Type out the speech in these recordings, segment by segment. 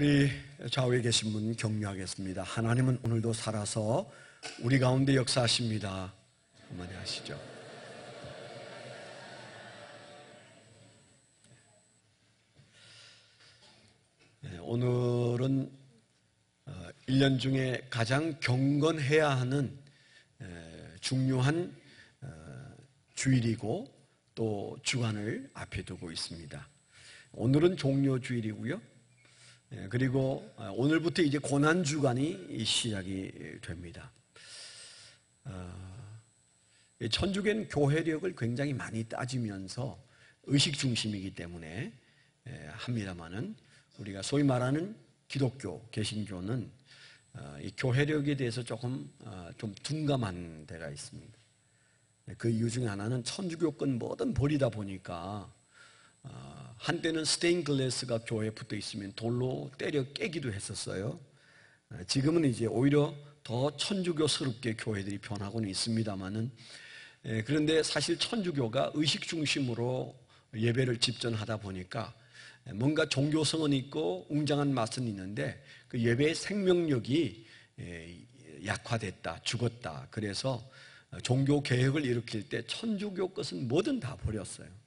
우리 좌우에 계신 분 격려하겠습니다. 하나님은 오늘도 살아서 우리 가운데 역사하십니다. 한마디 하시죠. 오늘은 1년 중에 가장 경건해야 하는 중요한 주일이고 또 주간을 앞에 두고 있습니다. 오늘은 종료주일이고요. 그리고 오늘부터 이제 고난주간이 시작이 됩니다. 천주교는 교회력을 굉장히 많이 따지면서 의식 중심이기 때문에 합니다만은 우리가 소위 말하는 기독교, 개신교는 이 교회력에 대해서 조금 좀 둔감한 데가 있습니다. 그 이유 중에 하나는 천주교권 뭐든 버리다 보니까 한때는 스테인글라스가 교회에 붙어 있으면 돌로 때려 깨기도 했었어요. 지금은 이제 오히려 더 천주교스럽게 교회들이 변하고는 있습니다만은, 그런데 사실 천주교가 의식 중심으로 예배를 집전하다 보니까 뭔가 종교성은 있고 웅장한 맛은 있는데 그 예배의 생명력이 약화됐다, 죽었다. 그래서 종교 개혁을 일으킬 때 천주교 것은 뭐든 다 버렸어요.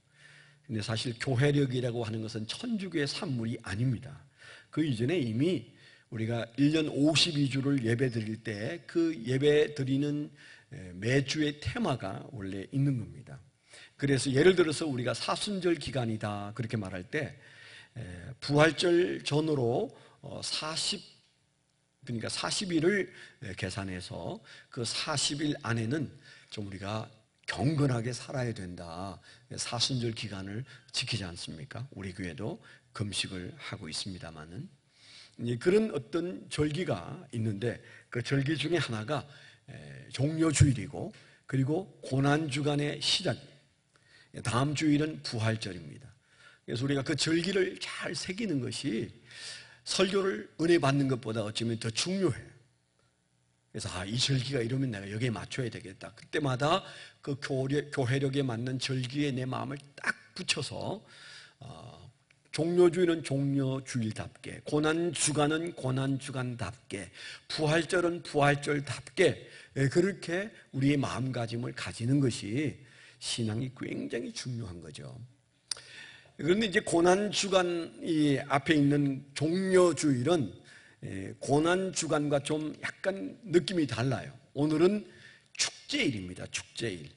근데 사실 교회력이라고 하는 것은 천주교의 산물이 아닙니다. 그 이전에 이미 우리가 1년 52주를 예배 드릴 때 그 예배 드리는 매주의 테마가 원래 있는 겁니다. 그래서 예를 들어서 우리가 사순절 기간이다 그렇게 말할 때 부활절 전으로 40일을 계산해서 그 40일 안에는 좀 우리가 경건하게 살아야 된다. 사순절 기간을 지키지 않습니까? 우리 교회도 금식을 하고 있습니다만은 그런 어떤 절기가 있는데 그 절기 중에 하나가 종료주일이고 그리고 고난주간의 시작이에요. 다음 주일은 부활절입니다. 그래서 우리가 그 절기를 잘 새기는 것이 설교를 은혜 받는 것보다 어쩌면 더 중요해요. 그래서 이 절기가 이러면 내가 여기에 맞춰야 되겠다. 그때마다 그 교회력에 맞는 절기에 내 마음을 딱 붙여서 종료주일은 종료주일답게, 고난주간은 고난주간답게, 부활절은 부활절답게 그렇게 우리의 마음가짐을 가지는 것이 신앙이 굉장히 중요한 거죠. 그런데 이제 고난주간 이 앞에 있는 종료주일은 고난주간과 좀 약간 느낌이 달라요. 오늘은 축제일입니다. 축제일.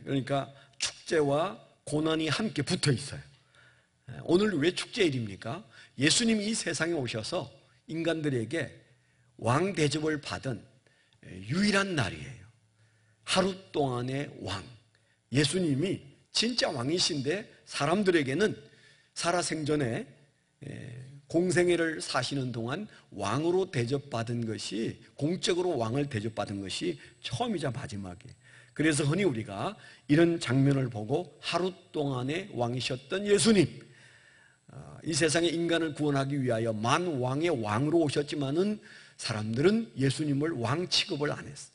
그러니까 축제와 고난이 함께 붙어 있어요. 오늘 왜 축제일입니까? 예수님이 이 세상에 오셔서 인간들에게 왕 대접을 받은 유일한 날이에요. 하루 동안의 왕. 예수님이 진짜 왕이신데 사람들에게는 살아생전에 공생애를 사시는 동안 왕으로 대접받은 것이, 공적으로 왕을 대접받은 것이 처음이자 마지막이에요. 그래서 흔히 우리가 이런 장면을 보고 하루 동안의 왕이셨던 예수님, 이 세상의 인간을 구원하기 위하여 만왕의 왕으로 오셨지만은 사람들은 예수님을 왕 취급을 안 했어요.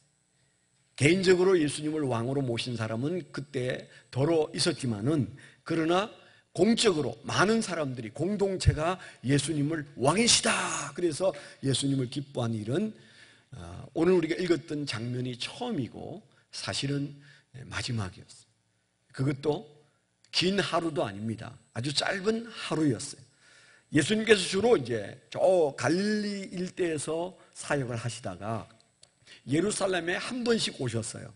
개인적으로 예수님을 왕으로 모신 사람은 그때 더러 있었지만은, 그러나 공적으로 많은 사람들이, 공동체가 예수님을 왕이시다 그래서 예수님을 기뻐한 일은 오늘 우리가 읽었던 장면이 처음이고 사실은 마지막이었어요. 그것도 긴 하루도 아닙니다. 아주 짧은 하루였어요. 예수님께서 주로 이제 저 갈릴리 일대에서 사역을 하시다가 예루살렘에 한 번씩 오셨어요.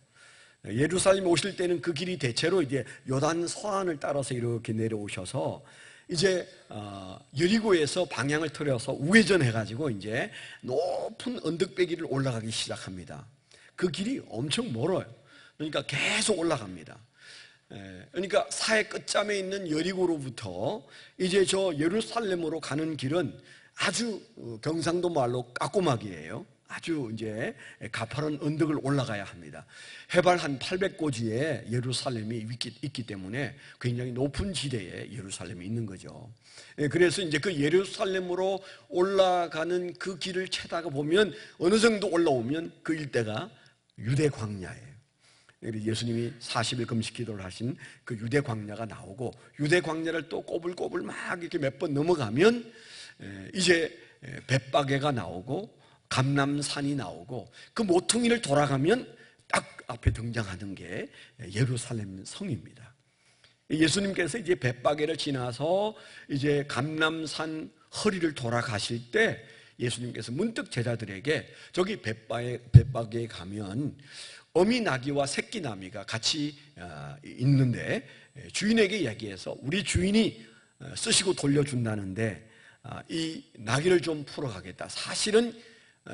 예루살렘에 오실 때는 그 길이 대체로 이제 요단 서안을 따라서 이렇게 내려오셔서 이제 여리고에서 방향을 틀어서 우회전해가지고 이제 높은 언덕배기를 올라가기 시작합니다. 그 길이 엄청 멀어요. 그러니까 계속 올라갑니다. 그러니까 사해 끝점에 있는 여리고로부터 이제 저 예루살렘으로 가는 길은 아주 경상도 말로 까꼬막이에요. 아주 이제 가파른 언덕을 올라가야 합니다. 해발 한 800고지에 예루살렘이 있기 때문에 굉장히 높은 지대에 예루살렘이 있는 거죠. 그래서 이제 그 예루살렘으로 올라가는 그 길을 채다가 보면 어느 정도 올라오면 그 일대가 유대 광야예요. 예수님이 40일 금식 기도를 하신 그 유대 광야가 나오고, 유대 광야를 또 꼬불꼬불 막 이렇게 몇 번 넘어가면 이제 벳바게가 나오고 감람산이 나오고 그 모퉁이를 돌아가면 딱 앞에 등장하는 게 예루살렘 성입니다. 예수님께서 이제 벳바게를 지나서 이제 감람산 허리를 돌아가실 때 예수님께서 문득 제자들에게 저기 벳바게에 가면 어미 나귀와 새끼 나귀가 같이 있는데 주인에게 얘기해서 우리 주인이 쓰시고 돌려준다는데 이 나귀를 좀 풀어가겠다. 사실은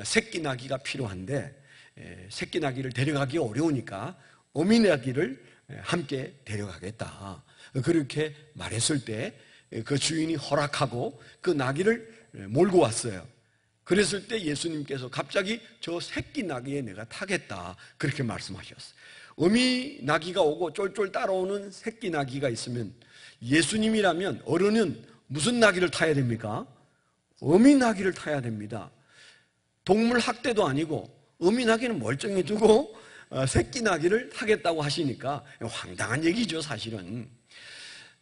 새끼 나귀가 필요한데 새끼 나귀를 데려가기 어려우니까 어미 나귀를 함께 데려가겠다. 그렇게 말했을 때 그 주인이 허락하고 그 나귀를 몰고 왔어요. 그랬을 때 예수님께서 갑자기 저 새끼 나귀에 내가 타겠다 그렇게 말씀하셨어요. 어미 나귀가 오고 쫄쫄 따라오는 새끼 나귀가 있으면 예수님이라면 어른은 무슨 나귀를 타야 됩니까? 어미 나귀를 타야 됩니다. 동물 학대도 아니고 어미 나귀는 멀쩡히 두고 새끼 나귀를 타겠다고 하시니까 황당한 얘기죠 사실은.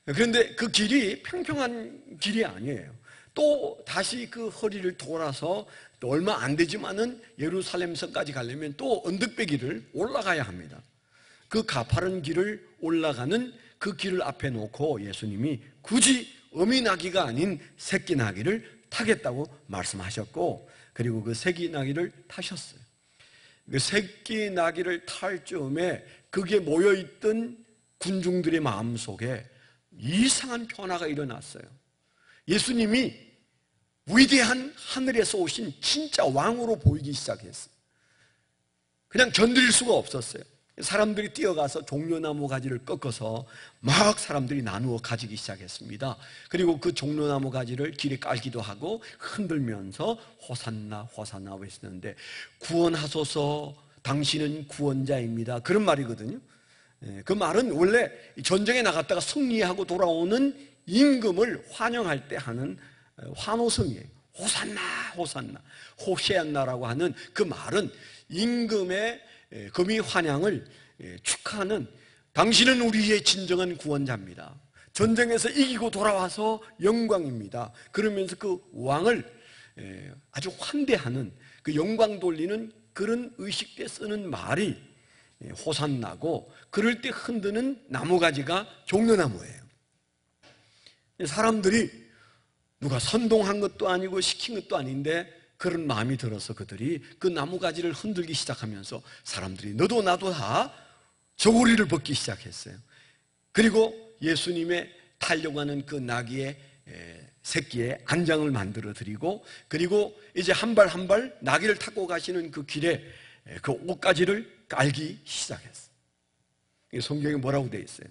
그런데 그 길이 평평한 길이 아니에요. 또 다시 그 허리를 돌아서 또 얼마 안 되지만은 예루살렘성까지 가려면 또 언덕배기를 올라가야 합니다. 그 가파른 길을 올라가는 그 길을 앞에 놓고 예수님이 굳이 어미 나귀가 아닌 새끼 나귀를 타겠다고 말씀하셨고, 그리고 그 새끼 나귀를 타셨어요. 그 새끼 나귀를 탈 즈음에 거기에 모여있던 군중들의 마음속에 이상한 변화가 일어났어요. 예수님이 위대한 하늘에서 오신 진짜 왕으로 보이기 시작했어요. 그냥 견딜 수가 없었어요. 사람들이 뛰어가서 종려나무 가지를 꺾어서 막 사람들이 나누어 가지기 시작했습니다. 그리고 그 종려나무 가지를 길에 깔기도 하고 흔들면서 호산나 호산나 외치는데, 구원하소서 당신은 구원자입니다, 그런 말이거든요. 그 말은 원래 전쟁에 나갔다가 승리하고 돌아오는 임금을 환영할 때 하는 환호성이에요. 호산나 호산나 호시안나라고 하는 그 말은 임금의 금이 환영을 축하하는, 당신은 우리의 진정한 구원자입니다, 전쟁에서 이기고 돌아와서 영광입니다, 그러면서 그 왕을 아주 환대하는, 그 영광 돌리는 그런 의식에 쓰는 말이 호산나고, 그럴 때 흔드는 나무가지가 종려나무예요. 사람들이 누가 선동한 것도 아니고 시킨 것도 아닌데 그런 마음이 들어서 그들이 그 나무가지를 흔들기 시작하면서 사람들이 너도 나도 다 저고리를 벗기 시작했어요. 그리고 예수님의 타려고 하는 그 나귀의 새끼에 안장을 만들어 드리고, 그리고 이제 한 발 한 발 나귀를 타고 가시는 그 길에 그 옷가지를 깔기 시작했어요. 성경에 뭐라고 되어 있어요?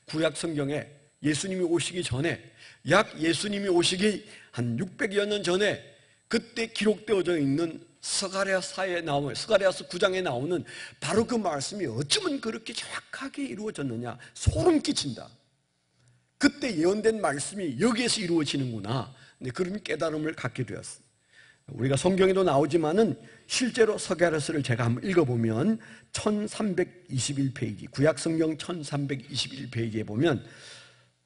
구약 성경에 예수님이 오시기 전에, 약 예수님이 오시기 한 600여 년 전에 그때 기록되어져 있는 스가랴서 9장에 나오는 바로 그 말씀이 어쩌면 그렇게 정확하게 이루어졌느냐, 소름 끼친다. 그때 예언된 말씀이 여기에서 이루어지는구나, 그런 깨달음을 갖게 되었어요. 우리가 성경에도 나오지만은 실제로 스가랴서를 제가 한번 읽어보면 1321페이지, 구약 성경 1321페이지에 보면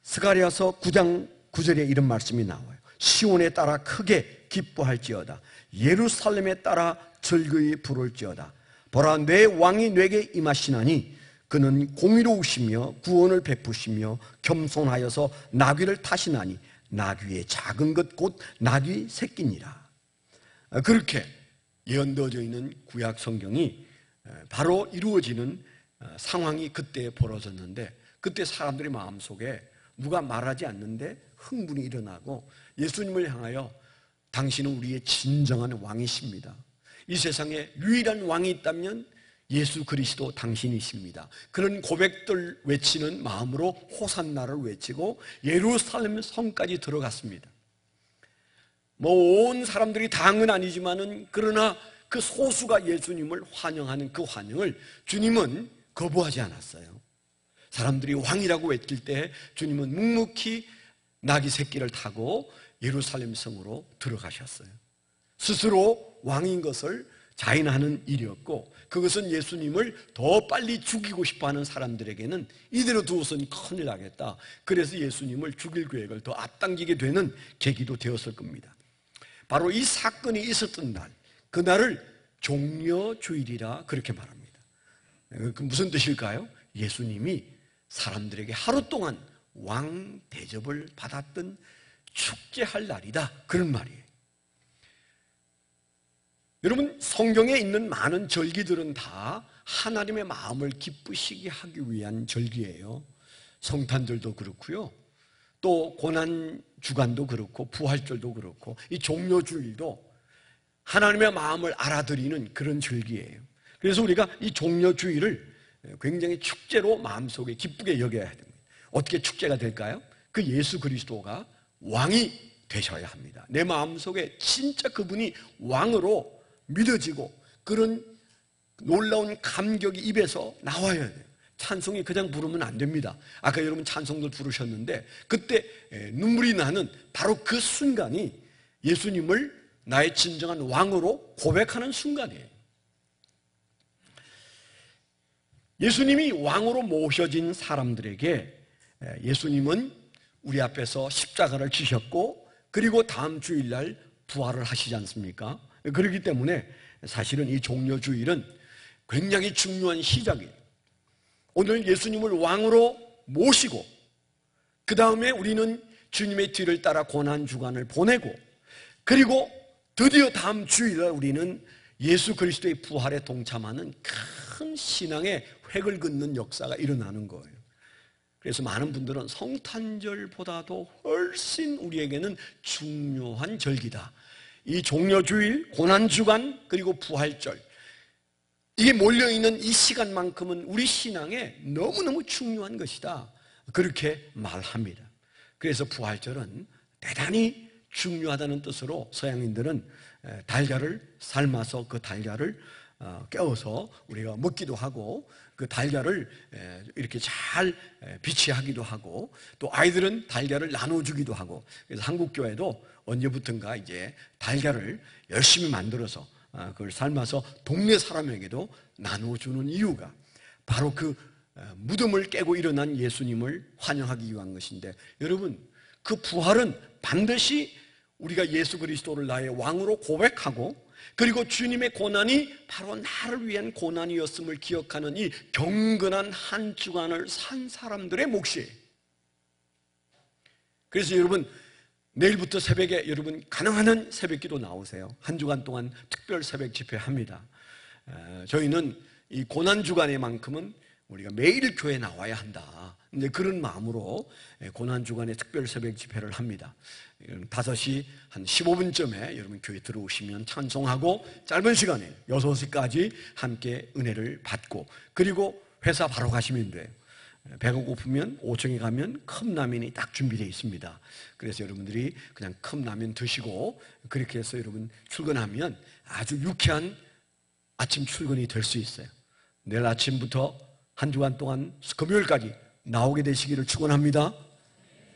스가랴서 9장 9절에 이런 말씀이 나와요. 시온에 따라 크게 기뻐할지어다, 예루살렘에 따라 즐거이 부를지어다. 보라, 내 왕이 내게 임하시나니 그는 공의로우시며 구원을 베푸시며 겸손하여서 나귀를 타시나니 나귀의 작은 것 곧 나귀 새끼니라. 그렇게 예언되어져 있는 구약 성경이 바로 이루어지는 상황이 그때 벌어졌는데, 그때 사람들의 마음속에 누가 말하지 않는데 흥분이 일어나고 예수님을 향하여 당신은 우리의 진정한 왕이십니다, 이 세상에 유일한 왕이 있다면 예수 그리스도 당신이십니다, 그런 고백들 외치는 마음으로 호산나를 외치고 예루살렘 성까지 들어갔습니다. 온 사람들이 다 한 건 아니지만은, 그러나 그 소수가 예수님을 환영하는 그 환영을 주님은 거부하지 않았어요. 사람들이 왕이라고 외칠 때 주님은 묵묵히 나귀 새끼를 타고 예루살렘 성으로 들어가셨어요. 스스로 왕인 것을 자인하는 일이었고, 그것은 예수님을 더 빨리 죽이고 싶어하는 사람들에게는 이대로 두어서는 큰일 나겠다, 그래서 예수님을 죽일 계획을 더 앞당기게 되는 계기도 되었을 겁니다. 바로 이 사건이 있었던 날, 그날을 종려주일이라 그렇게 말합니다. 그 무슨 뜻일까요? 예수님이 사람들에게 하루 동안 왕 대접을 받았던 축제할 날이다, 그런 말이에요. 여러분, 성경에 있는 많은 절기들은 다 하나님의 마음을 기쁘시게 하기 위한 절기예요. 성탄절도 그렇고요, 또 고난주간도 그렇고 부활절도 그렇고 이 종려주일도 하나님의 마음을 알아들이는 그런 절기예요. 그래서 우리가 이 종려주일을 굉장히 축제로 마음속에 기쁘게 여겨야 됩니다. 어떻게 축제가 될까요? 그 예수 그리스도가 왕이 되셔야 합니다. 내 마음속에 진짜 그분이 왕으로 믿어지고 그런 놀라운 감격이 입에서 나와야 돼요. 찬송이 그냥 부르면 안 됩니다. 아까 여러분 찬송들 부르셨는데 그때 눈물이 나는 바로 그 순간이 예수님을 나의 진정한 왕으로 고백하는 순간이에요. 예수님이 왕으로 모셔진 사람들에게 예수님은 우리 앞에서 십자가를 지셨고 그리고 다음 주일날 부활을 하시지 않습니까? 그렇기 때문에 사실은 이 종려주일은 굉장히 중요한 시작이에요. 오늘 예수님을 왕으로 모시고 그 다음에 우리는 주님의 뒤를 따라 고난주간을 보내고 그리고 드디어 다음 주일날 우리는 예수 그리스도의 부활에 동참하는 큰 신앙의 획을 긋는 역사가 일어나는 거예요. 그래서 많은 분들은 성탄절보다도 훨씬 우리에게는 중요한 절기다. 이 종려주일, 고난주간, 그리고 부활절, 이게 몰려있는 이 시간만큼은 우리 신앙에 너무너무 중요한 것이다, 그렇게 말합니다. 그래서 부활절은 대단히 중요하다는 뜻으로 서양인들은 달걀을 삶아서 그 달걀을 깨워서 우리가 먹기도 하고 그 달걀을 이렇게 잘 비치하기도 하고 또 아이들은 달걀을 나눠주기도 하고, 그래서 한국교회도 언제부턴가 이제 달걀을 열심히 만들어서 그걸 삶아서 동네 사람에게도 나눠주는 이유가 바로 그 무덤을 깨고 일어난 예수님을 환영하기 위한 것인데, 여러분, 그 부활은 반드시 우리가 예수 그리스도를 나의 왕으로 고백하고 그리고 주님의 고난이 바로 나를 위한 고난이었음을 기억하는 이 경건한 한 주간을 산 사람들의 몫이에요. 그래서 여러분, 내일부터 새벽에 여러분 가능한 한 새벽기도 나오세요. 한 주간 동안 특별 새벽 집회합니다. 저희는 이 고난주간에만큼은 우리가 매일 교회에 나와야 한다, 이제 그런 마음으로 고난주간에 특별 새벽 집회를 합니다. 5시 한 15분쯤에 여러분 교회 들어오시면 찬송하고 짧은 시간에 6시까지 함께 은혜를 받고 그리고 회사 바로 가시면 돼요. 배가 고프면 5층에 가면 컵라면이 딱 준비되어 있습니다. 그래서 여러분들이 그냥 컵라면 드시고 그렇게 해서 여러분 출근하면 아주 유쾌한 아침 출근이 될 수 있어요. 내일 아침부터 한 주간 동안 금요일까지 나오게 되시기를 축원합니다.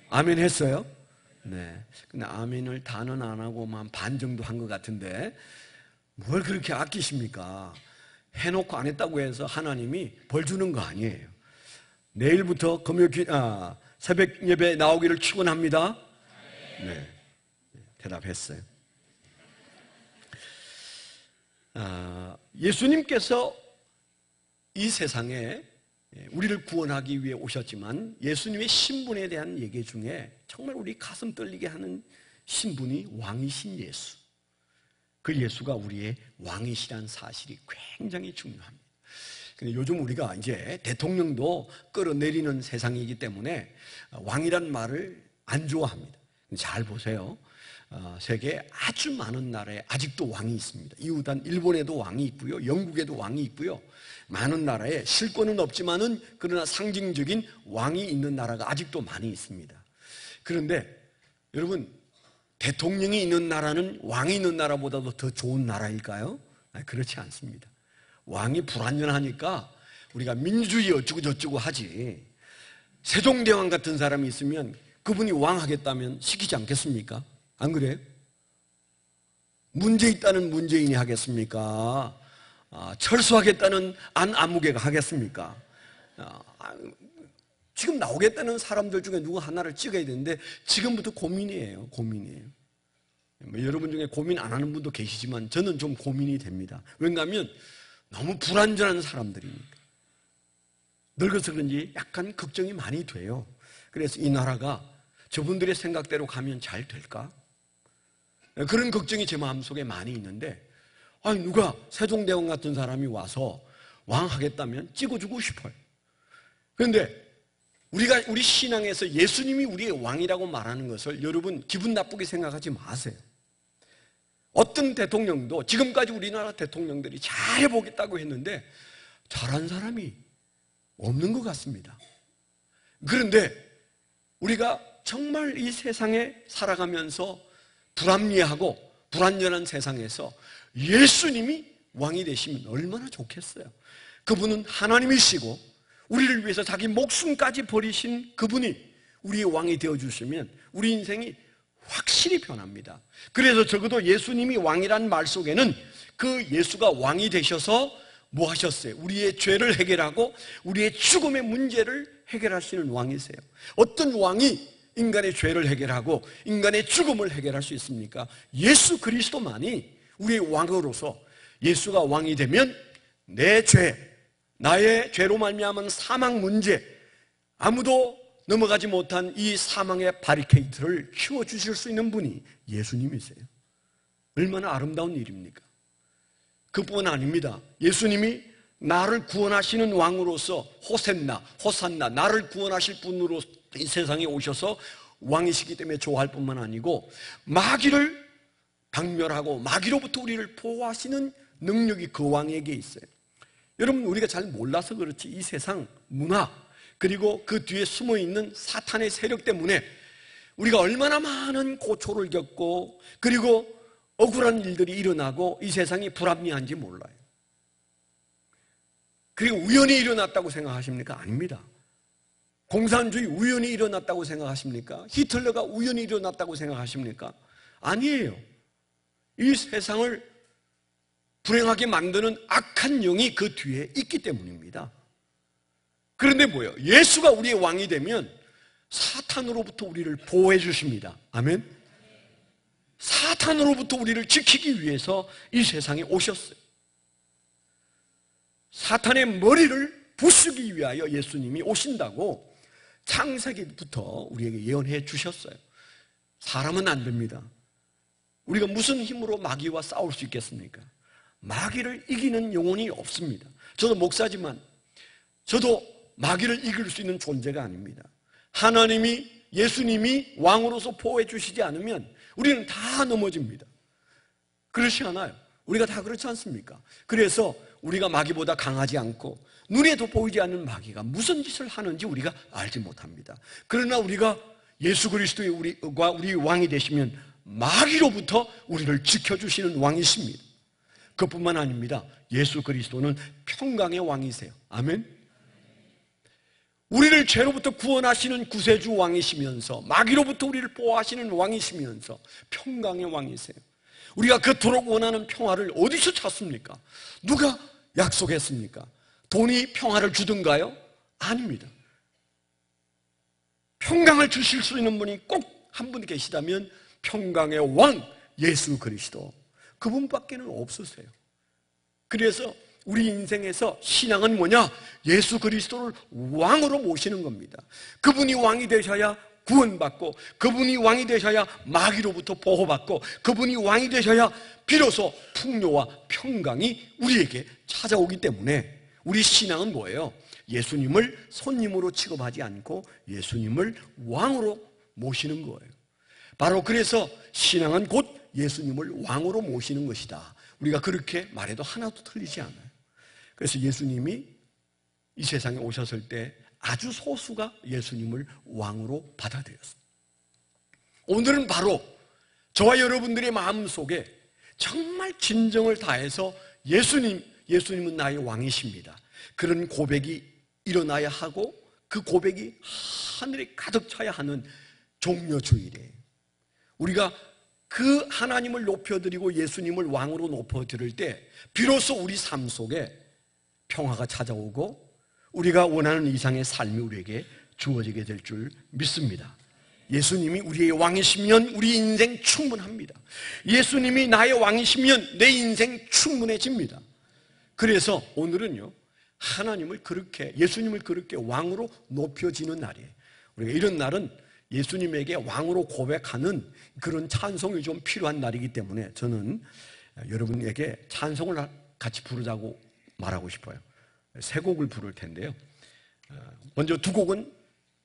아멘 했어요? 네. 근데 아멘을 다는 안 하고만 반 정도 한 것 같은데 뭘 그렇게 아끼십니까? 해놓고 안 했다고 해서 하나님이 벌 주는 거 아니에요. 내일부터 새벽 예배 나오기를 축원합니다. 네, 대답했어요. 예수님께서 이 세상에 우리를 구원하기 위해 오셨지만 예수님의 신분에 대한 얘기 중에 정말 우리 가슴 떨리게 하는 신분이 왕이신 예수, 그 예수가 우리의 왕이시라는 사실이 굉장히 중요합니다. 근데 요즘 우리가 이제 대통령도 끌어내리는 세상이기 때문에 왕이란 말을 안 좋아합니다. 잘 보세요. 세계 아주 많은 나라에 아직도 왕이 있습니다. 이웃한 일본에도 왕이 있고요, 영국에도 왕이 있고요. 많은 나라에 실권은 없지만은 그러나 상징적인 왕이 있는 나라가 아직도 많이 있습니다. 그런데 여러분, 대통령이 있는 나라는 왕이 있는 나라보다도 더 좋은 나라일까요? 그렇지 않습니다. 왕이 불완전하니까 우리가 민주주의 어쩌고 저쩌고 하지, 세종대왕 같은 사람이 있으면 그분이 왕 하겠다면 시키지 않겠습니까? 안 그래요? 문제 있다는 문재인이 하겠습니까? 철수하겠다는 안아무개가 하겠습니까? 지금 나오겠다는 사람들 중에 누구 하나를 찍어야 되는데 지금부터 고민이에요. 고민이에요. 여러분 중에 고민 안 하는 분도 계시지만 저는 좀 고민이 됩니다. 왜냐하면 너무 불완전한 사람들이니까. 늙어서 그런지 약간 걱정이 많이 돼요. 그래서 이 나라가 저분들의 생각대로 가면 잘 될까? 그런 걱정이 제 마음속에 많이 있는데, 아니 누가 세종대왕 같은 사람이 와서 왕 하겠다면 찍어주고 싶어요. 그런데 우리 신앙에서 예수님이 우리의 왕이라고 말하는 것을 여러분 기분 나쁘게 생각하지 마세요. 어떤 대통령도 지금까지 우리나라 대통령들이 잘해보겠다고 했는데 잘한 사람이 없는 것 같습니다. 그런데 우리가 정말 이 세상에 살아가면서 불합리하고 불완전한 세상에서 예수님이 왕이 되시면 얼마나 좋겠어요. 그분은 하나님이시고 우리를 위해서 자기 목숨까지 버리신 그분이 우리의 왕이 되어주시면 우리 인생이 확실히 변합니다. 그래서 적어도 예수님이 왕이란 말 속에는 그 예수가 왕이 되셔서 뭐 하셨어요? 우리의 죄를 해결하고 우리의 죽음의 문제를 해결하시는 왕이세요. 어떤 왕이 인간의 죄를 해결하고 인간의 죽음을 해결할 수 있습니까? 예수 그리스도만이 우리의 왕으로서 예수가 왕이 되면 내 죄, 나의 죄로 말미암은 사망 문제, 아무도 넘어가지 못한 이 사망의 바리케이트를 키워주실 수 있는 분이 예수님이세요. 얼마나 아름다운 일입니까? 그뿐 아닙니다. 예수님이 나를 구원하시는 왕으로서 호산나 나를 구원하실 분으로 이 세상에 오셔서 왕이시기 때문에 좋아할 뿐만 아니고 마귀를 박멸하고 마귀로부터 우리를 보호하시는 능력이 그 왕에게 있어요. 여러분 우리가 잘 몰라서 그렇지 이 세상 문화 그리고 그 뒤에 숨어있는 사탄의 세력 때문에 우리가 얼마나 많은 고초를 겪고 그리고 억울한 일들이 일어나고 이 세상이 불합리한지 몰라요. 그리고 우연히 일어났다고 생각하십니까? 아닙니다. 공산주의 우연히 일어났다고 생각하십니까? 히틀러가 우연히 일어났다고 생각하십니까? 아니에요. 이 세상을 불행하게 만드는 악한 영이 그 뒤에 있기 때문입니다. 그런데 뭐예요? 예수가 우리의 왕이 되면 사탄으로부터 우리를 보호해 주십니다. 아멘? 사탄으로부터 우리를 지키기 위해서 이 세상에 오셨어요. 사탄의 머리를 부수기 위하여 예수님이 오신다고 창세기부터 우리에게 예언해 주셨어요. 사람은 안 됩니다. 우리가 무슨 힘으로 마귀와 싸울 수 있겠습니까? 마귀를 이기는 영혼이 없습니다. 저도 목사지만 저도 마귀를 이길 수 있는 존재가 아닙니다. 하나님이 예수님이 왕으로서 보호해 주시지 않으면 우리는 다 넘어집니다. 그렇지 않아요? 우리가 다 그렇지 않습니까? 그래서 우리가 마귀보다 강하지 않고 눈에도 보이지 않는 마귀가 무슨 짓을 하는지 우리가 알지 못합니다. 그러나 우리가 예수 그리스도의 우리 왕이 되시면 마귀로부터 우리를 지켜주시는 왕이십니다. 그뿐만 아닙니다. 예수 그리스도는 평강의 왕이세요. 아멘. 우리를 죄로부터 구원하시는 구세주 왕이시면서 마귀로부터 우리를 보호하시는 왕이시면서 평강의 왕이세요. 우리가 그토록 원하는 평화를 어디서 찾습니까? 누가 약속했습니까? 돈이 평화를 주든가요? 아닙니다. 평강을 주실 수 있는 분이 꼭 한 분 계시다면 평강의 왕 예수 그리스도 그분밖에는 없으세요. 그래서 우리 인생에서 신앙은 뭐냐? 예수 그리스도를 왕으로 모시는 겁니다. 그분이 왕이 되셔야 구원받고 그분이 왕이 되셔야 마귀로부터 보호받고 그분이 왕이 되셔야 비로소 풍요와 평강이 우리에게 찾아오기 때문에 우리 신앙은 뭐예요? 예수님을 손님으로 취급하지 않고 예수님을 왕으로 모시는 거예요. 바로 그래서 신앙은 곧 예수님을 왕으로 모시는 것이다. 우리가 그렇게 말해도 하나도 틀리지 않아요. 그래서 예수님이 이 세상에 오셨을 때 아주 소수가 예수님을 왕으로 받아들였습니다. 오늘은 바로 저와 여러분들의 마음속에 정말 진정을 다해서 예수님은 나의 왕이십니다. 그런 고백이 일어나야 하고 그 고백이 하늘에 가득 차야 하는 종려주일이에요. 우리가 그 하나님을 높여드리고 예수님을 왕으로 높여드릴 때 비로소 우리 삶 속에 평화가 찾아오고 우리가 원하는 이상의 삶이 우리에게 주어지게 될 줄 믿습니다. 예수님이 우리의 왕이시면 우리 인생 충분합니다. 예수님이 나의 왕이시면 내 인생 충분해집니다. 그래서 오늘은요, 하나님을 그렇게, 예수님을 그렇게 왕으로 높여지는 날이에요. 우리가 이런 날은 예수님에게 왕으로 고백하는 그런 찬송이 좀 필요한 날이기 때문에 저는 여러분에게 찬송을 같이 부르자고 말하고 싶어요. 세 곡을 부를 텐데요. 먼저 두 곡은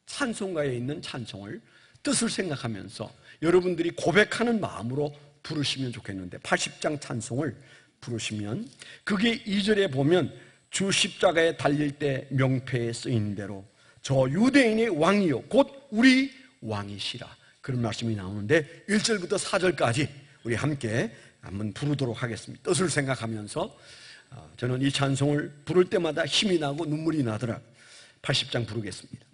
찬송가에 있는 찬송을 뜻을 생각하면서 여러분들이 고백하는 마음으로 부르시면 좋겠는데, 80장 찬송을 부르시면 그게 2절에 보면 주 십자가에 달릴 때 명패에 쓰인 대로 저 유대인의 왕이요 곧 우리 왕이시라, 그런 말씀이 나오는데 1절부터 4절까지 우리 함께 한번 부르도록 하겠습니다. 뜻을 생각하면서 저는 이 찬송을 부를 때마다 힘이 나고 눈물이 나더라. 80장 부르겠습니다.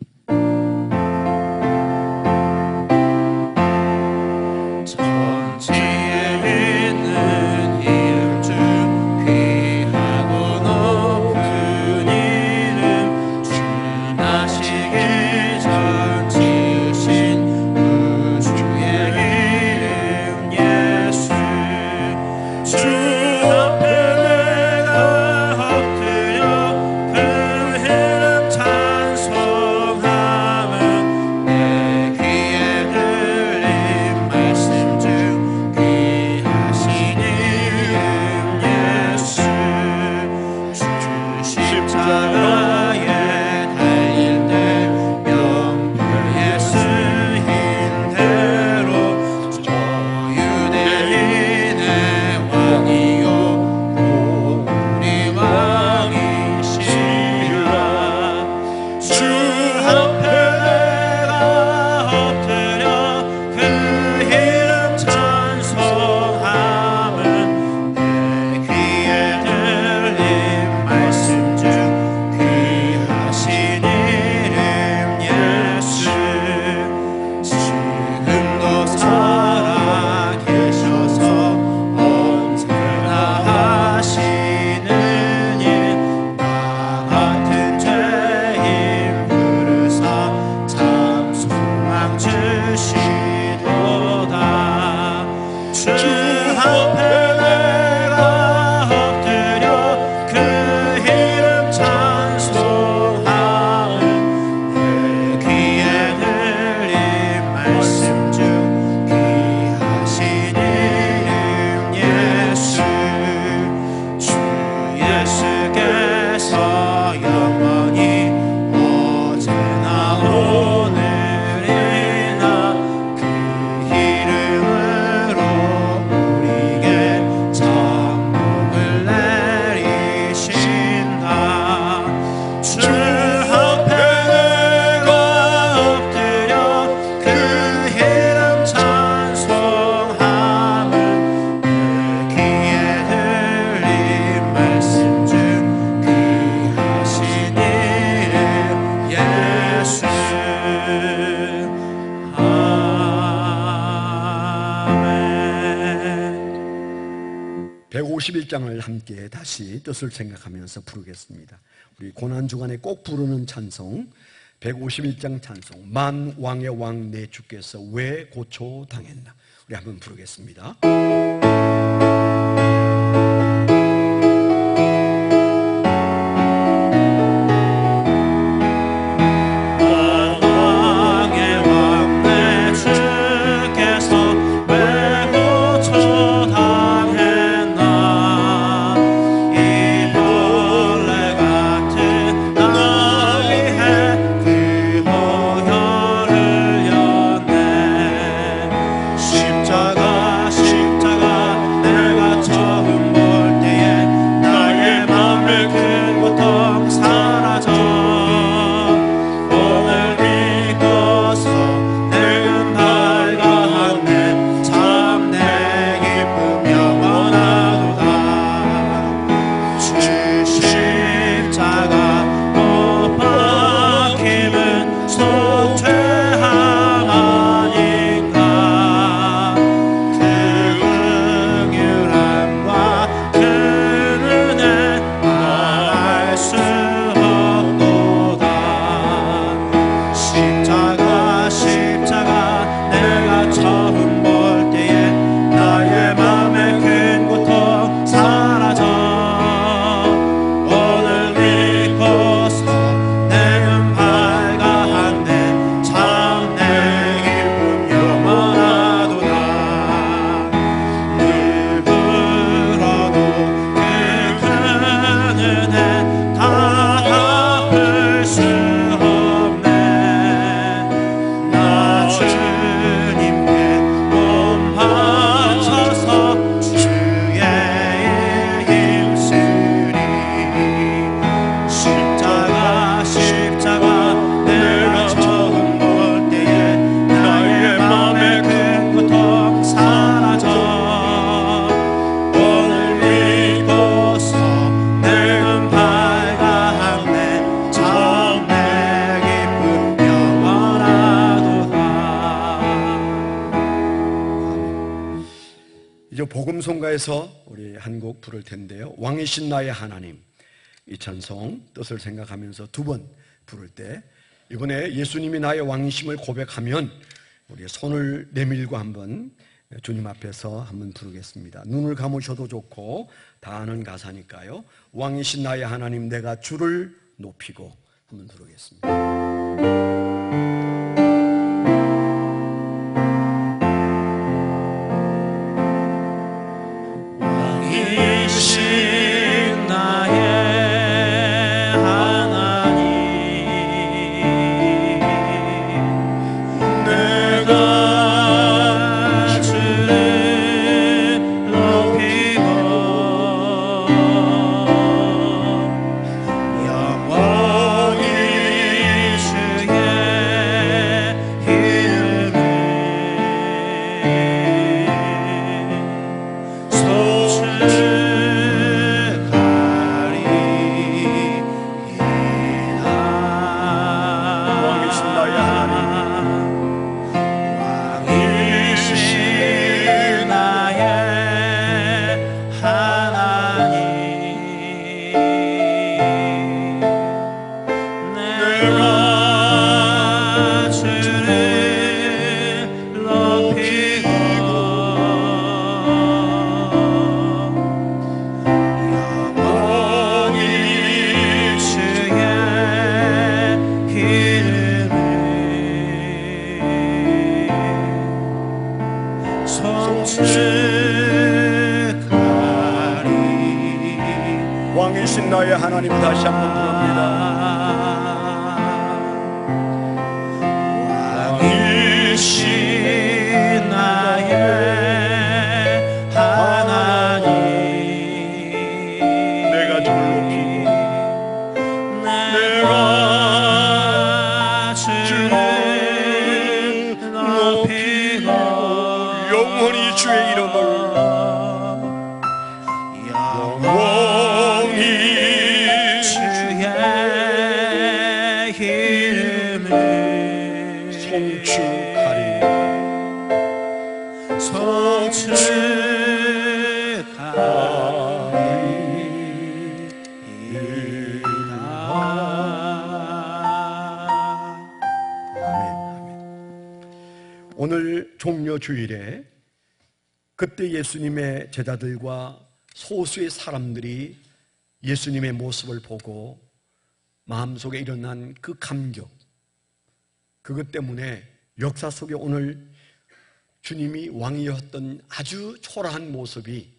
장을 함께 다시 뜻을 생각하면서 부르겠습니다. 우리 고난주간에 꼭 부르는 찬송 151장 찬송, 만 왕의 왕 내 주께서 왜 고초당했나, 우리 한번 부르겠습니다. 십자가 이제 복음송가에서 우리 한 곡 부를 텐데요. 왕이신 나의 하나님, 이 찬송 뜻을 생각하면서 두 번 부를 때, 이번에 예수님이 나의 왕이심을 고백하면 우리 손을 내밀고 한번 주님 앞에서 한번 부르겠습니다. 눈을 감으셔도 좋고 다 아는 가사니까요. 왕이신 나의 하나님, 내가 주를 높이고 한번 부르겠습니다. 왕이신 나의 하나님, 내가 주를 높이고 영원히 주의 이름을 왕이신 나의 하나님 다시 한번 부릅니다. 왕이신 나의 하나님, 내가 주를 높이고 내가 주를 높이고 영원히 주의 이름을 오늘 종려주일에 그때 예수님의 제자들과 소수의 사람들이 예수님의 모습을 보고 마음속에 일어난 그 감격, 그것 때문에 역사 속에 오늘 주님이 왕이었던 아주 초라한 모습이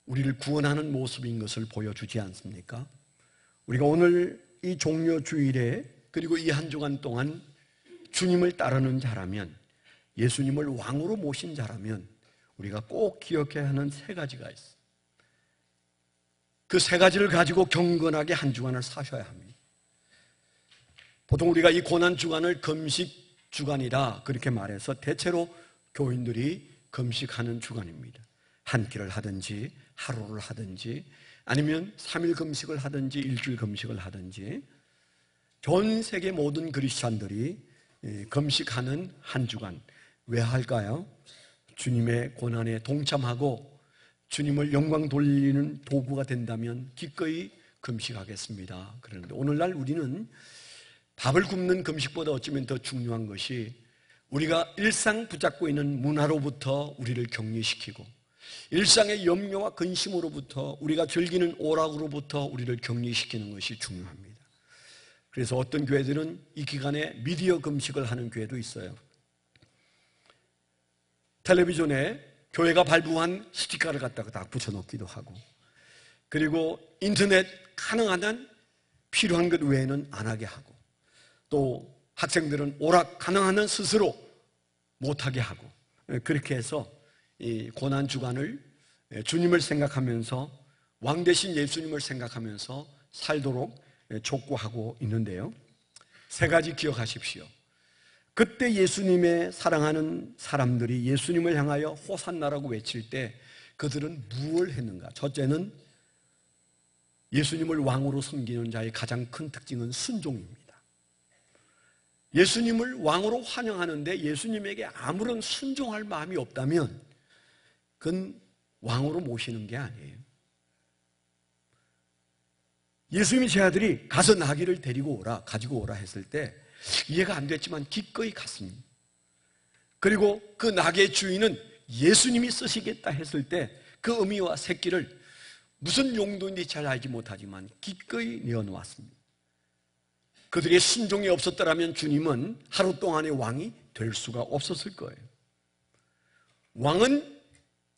우리를 구원하는 모습인 것을 보여주지 않습니까? 우리가 오늘 이 종려주일에 그리고 이 한 주간 동안 주님을 따르는 자라면, 예수님을 왕으로 모신 자라면 우리가 꼭 기억해야 하는 세 가지가 있어요. 그 세 가지를 가지고 경건하게 한 주간을 사셔야 합니다. 보통 우리가 이 고난주간을 금식주간이라 그렇게 말해서 대체로 교인들이 금식하는 주간입니다. 한 끼를 하든지 하루를 하든지 아니면 3일 금식을 하든지 일주일 금식을 하든지, 전 세계 모든 그리스도인들이 금식하는 한 주간. 왜 할까요? 주님의 고난에 동참하고 주님을 영광 돌리는 도구가 된다면 기꺼이 금식하겠습니다. 그런데 오늘날 우리는 밥을 굶는 금식보다 어쩌면 더 중요한 것이 우리가 일상 붙잡고 있는 문화로부터 우리를 격리시키고 일상의 염려와 근심으로부터 우리가 즐기는 오락으로부터 우리를 격리시키는 것이 중요합니다. 그래서 어떤 교회들은 이 기간에 미디어 금식을 하는 교회도 있어요. 텔레비전에 교회가 발부한 스티커를 갖다가 다 붙여놓기도 하고, 그리고 인터넷 가능한 한 필요한 것 외에는 안 하게 하고, 또 학생들은 오락 가능한 한 스스로 못하게 하고, 그렇게 해서 이 고난주간을 주님을 생각하면서 왕 대신 예수님을 생각하면서 살도록 촉구하고 있는데요. 세 가지 기억하십시오. 그때 예수님의 사랑하는 사람들이 예수님을 향하여 호산나라고 외칠 때 그들은 무엇을 했는가? 첫째는 예수님을 왕으로 섬기는 자의 가장 큰 특징은 순종입니다. 예수님을 왕으로 환영하는데 예수님에게 아무런 순종할 마음이 없다면 그건 왕으로 모시는 게 아니에요. 예수님이 제 아들이 가서 나귀를 데리고 오라, 가지고 오라 했을 때 이해가 안 됐지만 기꺼이 갔습니다. 그리고 그 나귀의 주인은 예수님이 쓰시겠다 했을 때 그 어미와 새끼를 무슨 용도인지 잘 알지 못하지만 기꺼이 내어놓았습니다. 그들의 순종이 없었더라면 주님은 하루 동안의 왕이 될 수가 없었을 거예요. 왕은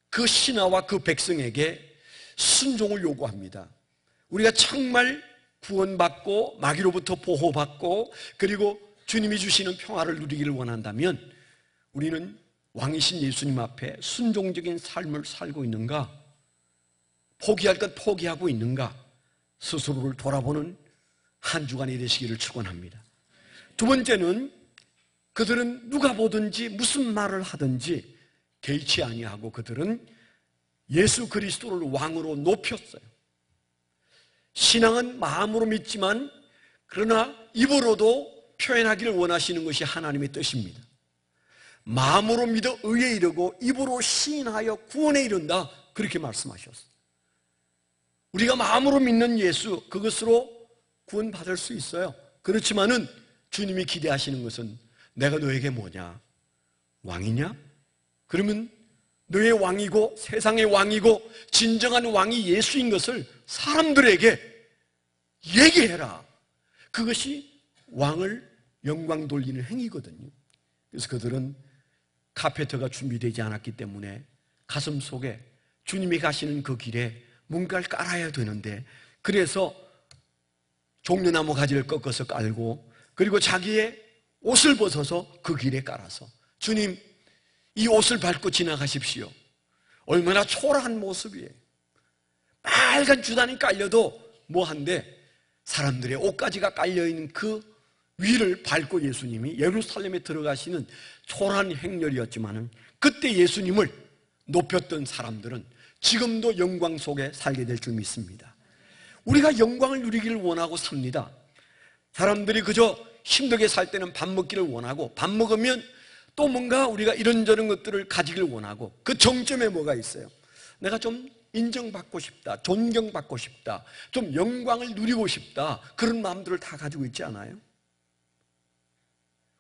그 신하와 그 백성에게 순종을 요구합니다. 우리가 정말 구원받고 마귀로부터 보호받고 그리고 주님이 주시는 평화를 누리기를 원한다면 우리는 왕이신 예수님 앞에 순종적인 삶을 살고 있는가? 포기할 것 포기하고 있는가? 스스로를 돌아보는 한 주간이 되시기를 축원합니다. 두 번째는 그들은 누가 보든지 무슨 말을 하든지 개의치 아니하고 그들은 예수 그리스도를 왕으로 높였어요. 신앙은 마음으로 믿지만 그러나 입으로도 표현하기를 원하시는 것이 하나님의 뜻입니다. 마음으로 믿어 의에 이르고 입으로 시인하여 구원에 이른다, 그렇게 말씀하셨어요. 우리가 마음으로 믿는 예수, 그것으로 구원받을 수 있어요. 그렇지만은 주님이 기대하시는 것은 내가 너에게 뭐냐? 왕이냐? 그러면 너의 왕이고 세상의 왕이고 진정한 왕이 예수인 것을 사람들에게 얘기해라. 그것이 왕을 영광 돌리는 행위거든요. 그래서 그들은 카페트가 준비되지 않았기 때문에 가슴 속에 주님이 가시는 그 길에 뭔가를 깔아야 되는데, 그래서 종려나무 가지를 꺾어서 깔고 그리고 자기의 옷을 벗어서 그 길에 깔아서 주님, 이 옷을 밟고 지나가십시오. 얼마나 초라한 모습이에요. 빨간 주단이 깔려도 뭐한데 사람들의 옷가지가 깔려있는 그 위를 밟고 예수님이 예루살렘에 들어가시는 초라한 행렬이었지만은 그때 예수님을 높였던 사람들은 지금도 영광 속에 살게 될 줄 믿습니다. 우리가 영광을 누리기를 원하고 삽니다. 사람들이 그저 힘들게 살 때는 밥 먹기를 원하고 밥 먹으면 또 뭔가 우리가 이런저런 것들을 가지기를 원하고 그 정점에 뭐가 있어요? 내가 좀 인정받고 싶다, 존경받고 싶다, 좀 영광을 누리고 싶다, 그런 마음들을 다 가지고 있지 않아요?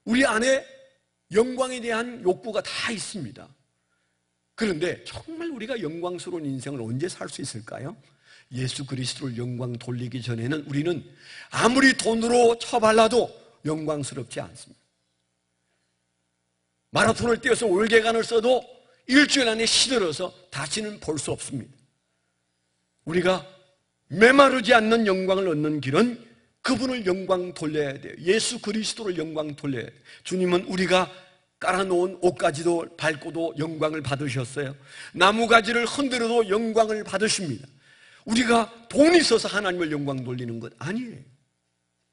우리 안에 영광에 대한 욕구가 다 있습니다. 그런데 정말 우리가 영광스러운 인생을 언제 살 수 있을까요? 예수 그리스도를 영광 돌리기 전에는 우리는 아무리 돈으로 쳐발라도 영광스럽지 않습니다. 마라톤을 뛰어서 올개간을 써도 일주일 안에 시들어서 다시는 볼 수 없습니다. 우리가 메마르지 않는 영광을 얻는 길은 그분을 영광 돌려야 돼요. 예수 그리스도를 영광 돌려야 돼요. 주님은 우리가 깔아놓은 옷가지도 밟고도 영광을 받으셨어요. 나무가지를 흔들어도 영광을 받으십니다. 우리가 돈이 있어서 하나님을 영광 돌리는 것 아니에요.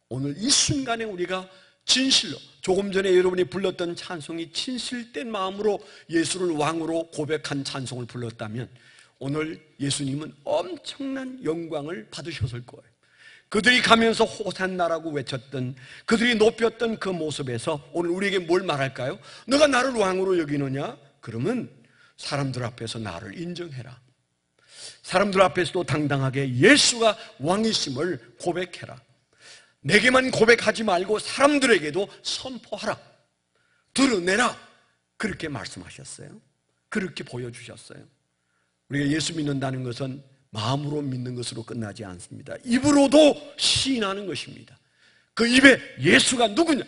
오늘 이 순간에 우리가 진실로, 조금 전에 여러분이 불렀던 찬송이 진실된 마음으로 예수를 왕으로 고백한 찬송을 불렀다면 오늘 예수님은 엄청난 영광을 받으셨을 거예요. 그들이 가면서 호산나라고 외쳤던, 그들이 높였던 그 모습에서 오늘 우리에게 뭘 말할까요? 너가 나를 왕으로 여기느냐? 그러면 사람들 앞에서 나를 인정해라. 사람들 앞에서도 당당하게 예수가 왕이심을 고백해라. 내게만 고백하지 말고 사람들에게도 선포하라. 드러내라. 그렇게 말씀하셨어요. 그렇게 보여주셨어요. 우리가 예수 믿는다는 것은 마음으로 믿는 것으로 끝나지 않습니다. 입으로도 시인하는 것입니다. 그 입에 예수가 누구냐?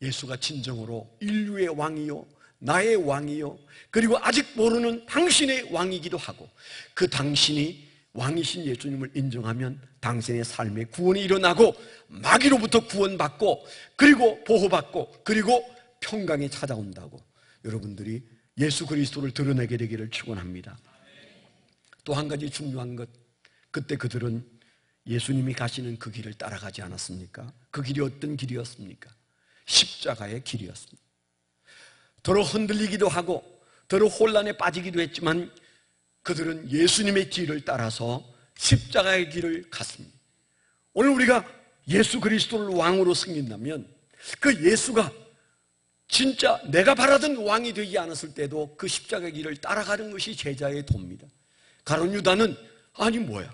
예수가 진정으로 인류의 왕이요, 나의 왕이요, 그리고 아직 모르는 당신의 왕이기도 하고, 그 당신이 왕이신 예수님을 인정하면 당신의 삶에 구원이 일어나고 마귀로부터 구원받고 그리고 보호받고 그리고 평강이 찾아온다고 여러분들이 예수 그리스도를 드러내게 되기를 축원합니다. 또 한 가지 중요한 것, 그때 그들은 예수님이 가시는 그 길을 따라가지 않았습니까? 그 길이 어떤 길이었습니까? 십자가의 길이었습니다. 더러 흔들리기도 하고 더러 혼란에 빠지기도 했지만 그들은 예수님의 길을 따라서 십자가의 길을 갔습니다. 오늘 우리가 예수 그리스도를 왕으로 섬긴다면 그 예수가 진짜 내가 바라던 왕이 되지 않았을 때도 그 십자가의 길을 따라가는 것이 제자의 도입니다. 가룟 유다는 아니 뭐야,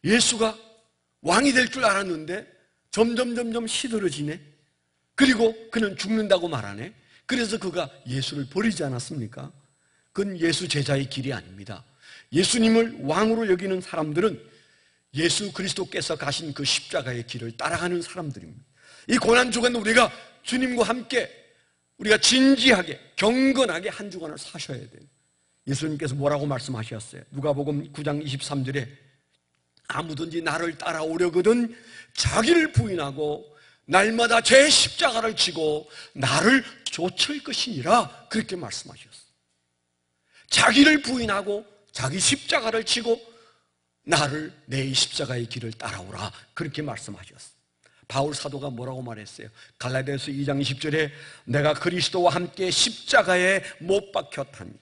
예수가 왕이 될 줄 알았는데 점점 시들어지네. 그리고 그는 죽는다고 말하네. 그래서 그가 예수를 버리지 않았습니까? 그건 예수 제자의 길이 아닙니다. 예수님을 왕으로 여기는 사람들은 예수 그리스도께서 가신 그 십자가의 길을 따라가는 사람들입니다. 이 고난주간 우리가 주님과 함께 우리가 진지하게 경건하게 한 주간을 사셔야 돼요. 예수님께서 뭐라고 말씀하셨어요? 누가복음 9장 23절에 아무든지 나를 따라오려거든 자기를 부인하고 날마다 제 십자가를 지고 나를 좇을 것이니라, 그렇게 말씀하셨어요. 자기를 부인하고 자기 십자가를 지고 나를 내 십자가의 길을 따라오라, 그렇게 말씀하셨어요. 바울 사도가 뭐라고 말했어요? 갈라디아서 2장 20절에 내가 그리스도와 함께 십자가에 못 박혔다니,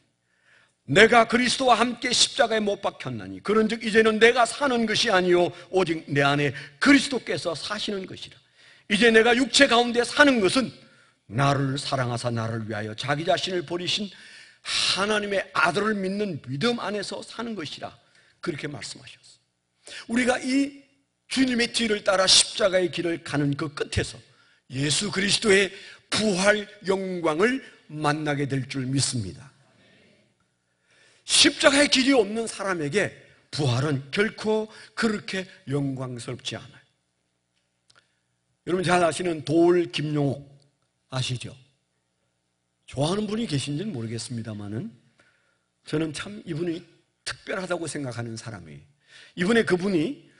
내가 그리스도와 함께 십자가에 못 박혔나니 그런즉 이제는 내가 사는 것이 아니요 오직 내 안에 그리스도께서 사시는 것이라. 이제 내가 육체 가운데 사는 것은 나를 사랑하사 나를 위하여 자기 자신을 버리신 하나님의 아들을 믿는 믿음 안에서 사는 것이라, 그렇게 말씀하셨어요. 우리가 이 주님의 뒤를 따라 십자가의 길을 가는 그 끝에서 예수 그리스도의 부활 영광을 만나게 될 줄 믿습니다. 십자가의 길이 없는 사람에게 부활은 결코 그렇게 영광스럽지 않아요. 여러분 잘 아시는 도울 김용옥 아시죠? 좋아하는 분이 계신지는 모르겠습니다만은 저는 참 이분이 특별하다고 생각하는 사람이에요. 이번에 그분이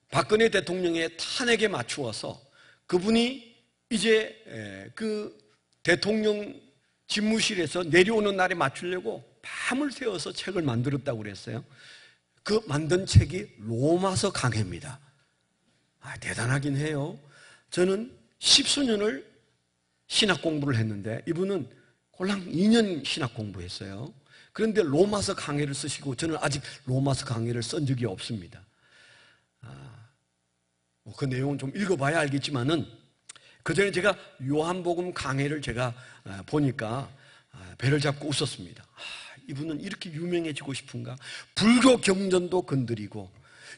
박근혜 대통령의 탄핵에 맞추어서 그분이 이제 그 대통령 집무실에서 내려오는 날에 맞추려고 밤을 새워서 책을 만들었다고 그랬어요. 그 만든 책이 로마서 강해입니다. 대단하긴 해요. 저는 10수년을 신학 공부를 했는데 이분은 꼴랑 2년 신학 공부했어요. 그런데 로마서 강해를 쓰시고 저는 아직 로마서 강해를 쓴 적이 없습니다. 그 내용은 좀 읽어봐야 알겠지만은 그 전에 제가 요한복음 강해를 제가 보니까 배를 잡고 웃었습니다. 이분은 이렇게 유명해지고 싶은가? 불교 경전도 건드리고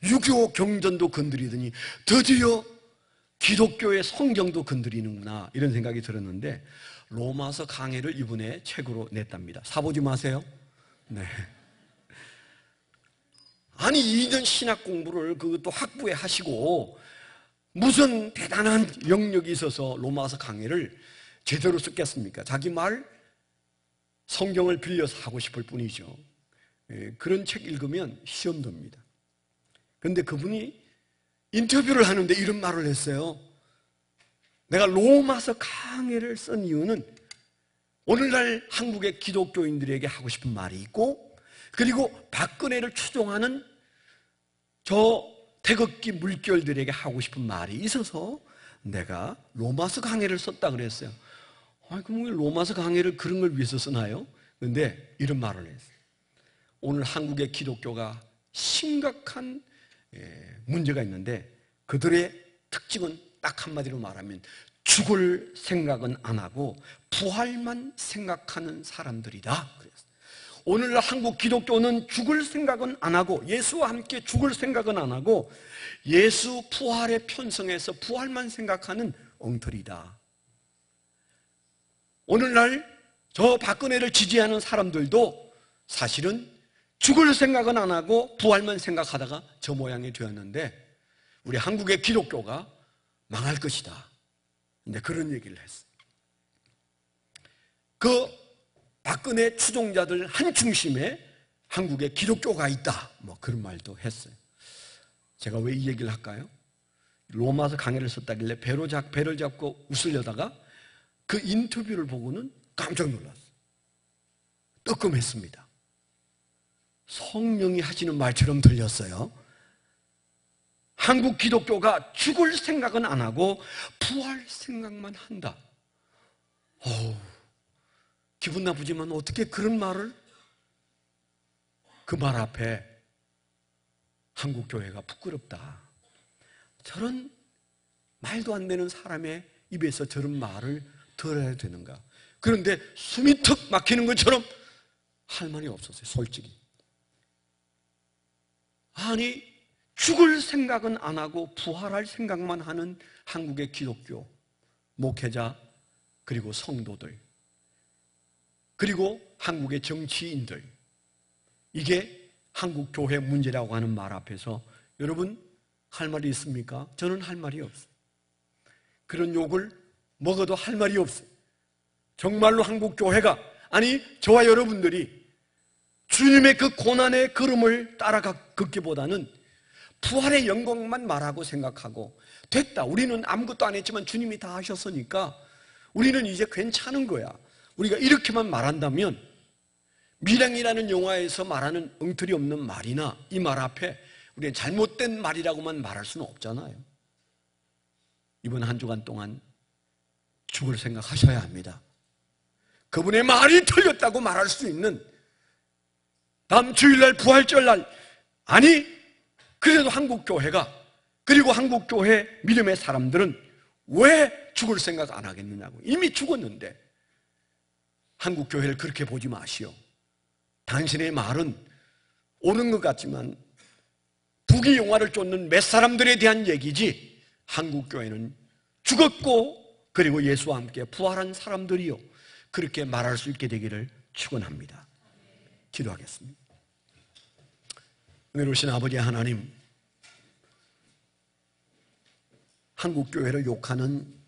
유교 경전도 건드리더니 드디어 기독교의 성경도 건드리는구나, 이런 생각이 들었는데 로마서 강해를 이분의 책으로 냈답니다. 사보지 마세요. 네. 아니 2년 신학 공부를 그것도 학부에 하시고 무슨 대단한 영역이 있어서 로마서 강해를 제대로 썼겠습니까? 자기 말 성경을 빌려서 하고 싶을 뿐이죠. 그런 책 읽으면 시험 됩니다. 그런데 그분이 인터뷰를 하는데 이런 말을 했어요. 내가 로마서 강해를 쓴 이유는 오늘날 한국의 기독교인들에게 하고 싶은 말이 있고, 그리고 박근혜를 추종하는 저 태극기 물결들에게 하고 싶은 말이 있어서 내가 로마서 강해를 썼다 그랬어요. 그럼 왜 로마서 강해를 그런 걸 위해서 쓰나요? 그런데 이런 말을 했어요. 오늘 한국의 기독교가 심각한 문제가 있는데 그들의 특징은 딱 한마디로 말하면 죽을 생각은 안 하고 부활만 생각하는 사람들이다. 그랬어요. 오늘날 한국 기독교는 죽을 생각은 안 하고 예수와 함께 죽을 생각은 안 하고 예수 부활에 편성해서 부활만 생각하는 엉터리다. 오늘날 저 박근혜를 지지하는 사람들도 사실은 죽을 생각은 안 하고 부활만 생각하다가 저 모양이 되었는데 우리 한국의 기독교가 망할 것이다. 근데 그런 얘기를 했어요. 그 박근혜 추종자들 한 중심에 한국의 기독교가 있다. 뭐 그런 말도 했어요. 제가 왜 이 얘기를 할까요? 로마서 강해를 썼다길래 배를 잡고 웃으려다가 그 인터뷰를 보고는 깜짝 놀랐어요. 뜨끔했습니다. 성령이 하시는 말처럼 들렸어요. 한국 기독교가 죽을 생각은 안 하고 부활 생각만 한다. 기분 나쁘지만 어떻게 그런 말을? 그 말 앞에 한국 교회가 부끄럽다. 저런 말도 안 되는 사람의 입에서 저런 말을 들어야 되는가? 그런데 숨이 턱 막히는 것처럼 할 말이 없었어요, 솔직히. 아니, 죽을 생각은 안 하고 부활할 생각만 하는 한국의 기독교 목회자, 그리고 성도들, 그리고 한국의 정치인들, 이게 한국 교회 문제라고 하는 말 앞에서 여러분 할 말이 있습니까? 저는 할 말이 없어요. 그런 욕을 먹어도 할 말이 없어요. 정말로 한국 교회가, 아니 저와 여러분들이 주님의 그 고난의 걸음을 따라가 걷기보다는 부활의 영광만 말하고 생각하고, 됐다, 우리는 아무것도 안 했지만 주님이 다 하셨으니까 우리는 이제 괜찮은 거야, 우리가 이렇게만 말한다면 밀양이라는 영화에서 말하는 엉터리 없는 말이나 이 말 앞에 우리는 잘못된 말이라고만 말할 수는 없잖아요. 이번 한 주간 동안 죽을 생각하셔야 합니다. 그분의 말이 틀렸다고 말할 수 있는, 다음 주일날 부활절날, 아니 그래도 한국교회가, 그리고 한국교회 믿음의 사람들은 왜 죽을 생각 안 하겠느냐고. 이미 죽었는데. 한국교회를 그렇게 보지 마시오. 당신의 말은 옳은 것 같지만 부귀 영화를 쫓는 몇 사람들에 대한 얘기지, 한국교회는 죽었고 그리고 예수와 함께 부활한 사람들이요, 그렇게 말할 수 있게 되기를 축원합니다. 기도하겠습니다. 은혜로우신 아버지 하나님, 한국교회를 욕하는,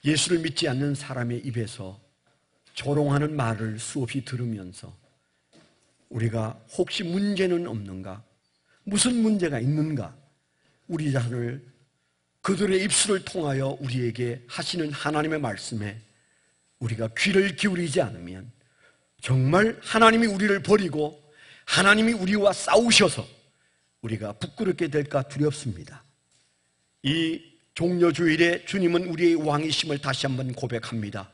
예수를 믿지 않는 사람의 입에서 조롱하는 말을 수없이 들으면서 우리가 혹시 문제는 없는가, 무슨 문제가 있는가, 우리 자신을 그들의 입술을 통하여 우리에게 하시는 하나님의 말씀에 우리가 귀를 기울이지 않으면 정말 하나님이 우리를 버리고 하나님이 우리와 싸우셔서 우리가 부끄럽게 될까 두렵습니다. 이 종려주일에 주님은 우리의 왕이심을 다시 한번 고백합니다.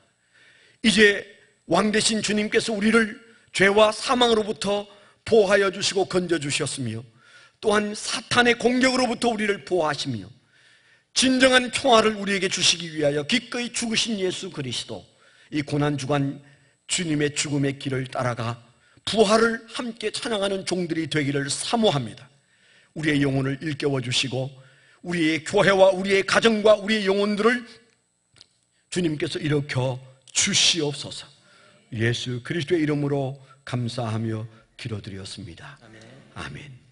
이제 왕 되신 주님께서 우리를 죄와 사망으로부터 보호하여 주시고 건져주셨으며, 또한 사탄의 공격으로부터 우리를 보호하시며 진정한 평화를 우리에게 주시기 위하여 기꺼이 죽으신 예수 그리스도, 이 고난주간 주님의 죽음의 길을 따라가 부활을 함께 찬양하는 종들이 되기를 사모합니다. 우리의 영혼을 일깨워 주시고 우리의 교회와 우리의 가정과 우리의 영혼들을 주님께서 일으켜 주시옵소서. 예수 그리스도의 이름으로 감사하며 기도드렸습니다. 아멘.